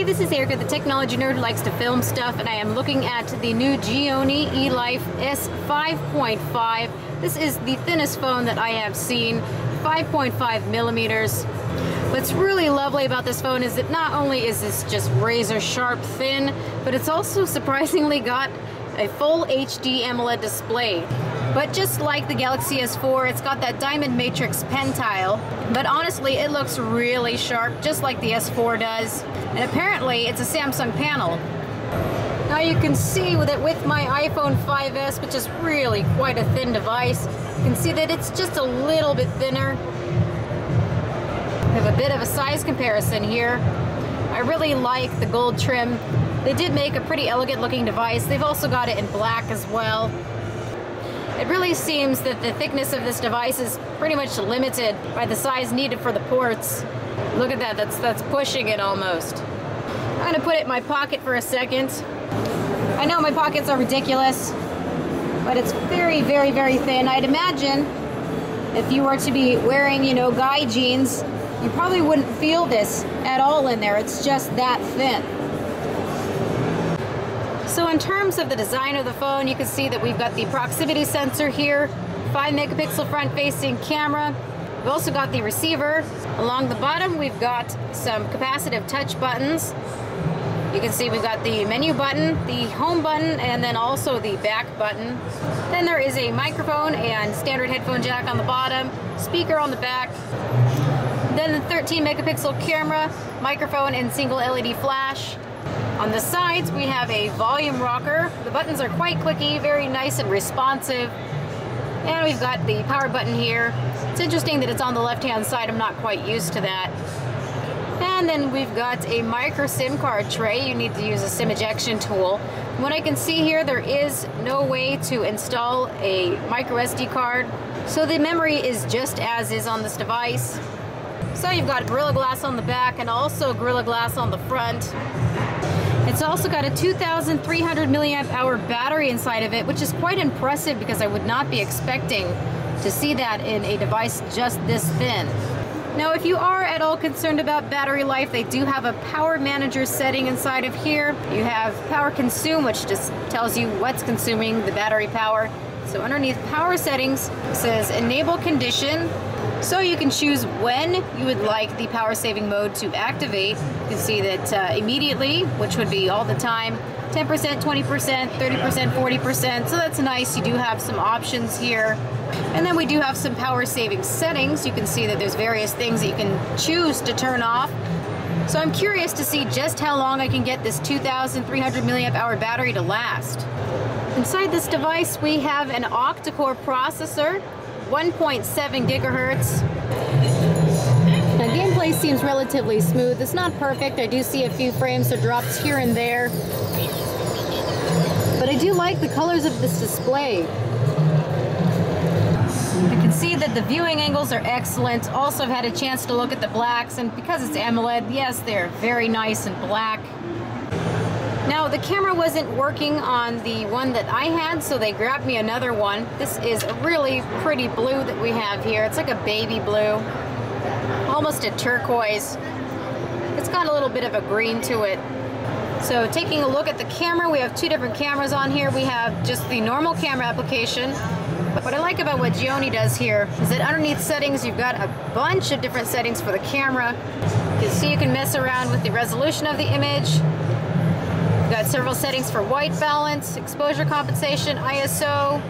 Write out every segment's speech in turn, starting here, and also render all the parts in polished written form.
Hey, this is Erica, the technology nerd who likes to film stuff, and I am looking at the new Gionee Elife S5.5. This is the thinnest phone that I have seen, 5.5 millimeters. What's really lovely about this phone is that not only is this just razor sharp thin, but it's also surprisingly got a full HD AMOLED display. But just like the Galaxy S4, it's got that diamond matrix pen tile. But honestly, it looks really sharp, just like the S4 does. And apparently, it's a Samsung panel. Now you can see that with my iPhone 5S, which is really quite a thin device, you can see that it's just a little bit thinner. We have a bit of a size comparison here. I really like the gold trim. They did make a pretty elegant looking device. They've also got it in black as well. It really seems that the thickness of this device is pretty much limited by the size needed for the ports. Look at that, that's pushing it almost. I'm gonna put it in my pocket for a second. I know my pockets are ridiculous, but it's very, very, very thin. I'd imagine if you were to be wearing, you know, guy jeans, you probably wouldn't feel this at all in there. It's just that thin. So in terms of the design of the phone, you can see that we've got the proximity sensor here, 5 megapixel front-facing camera. We've also got the receiver. Along the bottom, we've got some capacitive touch buttons. You can see we've got the menu button, the home button, and then also the back button. Then there is a microphone and standard headphone jack on the bottom, speaker on the back. Then the 13 megapixel camera, microphone, and single LED flash. On the sides, we have a volume rocker. The buttons are quite clicky, very nice and responsive. And we've got the power button here. It's interesting that it's on the left-hand side. I'm not quite used to that. And then we've got a micro SIM card tray. You need to use a SIM ejection tool. From what I can see here, there is no way to install a micro SD card. So the memory is just as is on this device. So you've got Gorilla Glass on the back and also Gorilla Glass on the front. It's also got a 2,300 milliamp hour battery inside of it, which is quite impressive because I would not be expecting to see that in a device just this thin. Now, if you are at all concerned about battery life, they do have a power manager setting inside of here. You have power consume, which just tells you what's consuming the battery power. So underneath power settings, it says enable condition. So you can choose when you would like the power saving mode to activate. You can see that immediately, which would be all the time, 10%, 20%, 30%, 40%. So that's nice. You do have some options here. And then we do have some power saving settings. You can see that there's various things that you can choose to turn off. So I'm curious to see just how long I can get this 2,300 milliamp hour battery to last. Inside this device, we have an octa-core processor, 1.7 gigahertz. Now, gameplay seems relatively smooth. It's not perfect. I do see a few frames or drops here and there. But I do like the colors of this display. You can see that the viewing angles are excellent. Also, I've had a chance to look at the blacks, and because it's AMOLED, yes, they're very nice and black. Now, the camera wasn't working on the one that I had, so they grabbed me another one. This is a really pretty blue that we have here. It's like a baby blue, almost a turquoise. It's got a little bit of a green to it. So taking a look at the camera, we have two different cameras on here. We have just the normal camera application. But what I like about what Gionee does here is that underneath settings, you've got a bunch of different settings for the camera. You can see you can mess around with the resolution of the image. We've got several settings for white balance, exposure compensation, ISO.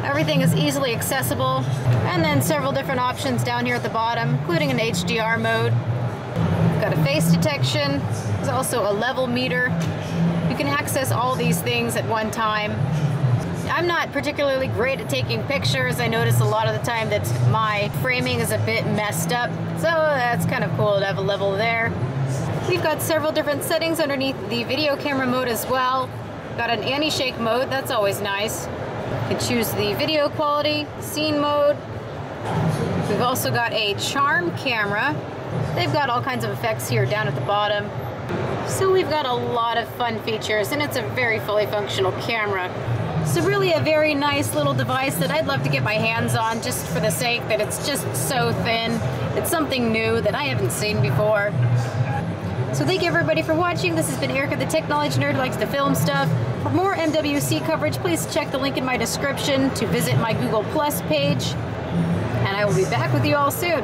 Everything is easily accessible. And then several different options down here at the bottom, including an HDR mode. We've got a face detection. There's also a level meter. You can access all these things at one time. I'm not particularly great at taking pictures. I notice a lot of the time that my framing is a bit messed up. So that's kind of cool to have a level there. We've got several different settings underneath the video camera mode as well. Got an anti-shake mode, that's always nice. You can choose the video quality, scene mode. We've also got a charm camera. They've got all kinds of effects here down at the bottom. So we've got a lot of fun features, and it's a very fully functional camera. So really a very nice little device that I'd love to get my hands on just for the sake that it's just so thin. It's something new that I haven't seen before. So thank you everybody for watching. This has been Erica, the technology nerd who likes to film stuff. For more MWC coverage, please check the link in my description to visit my Google Plus page. And I will be back with you all soon.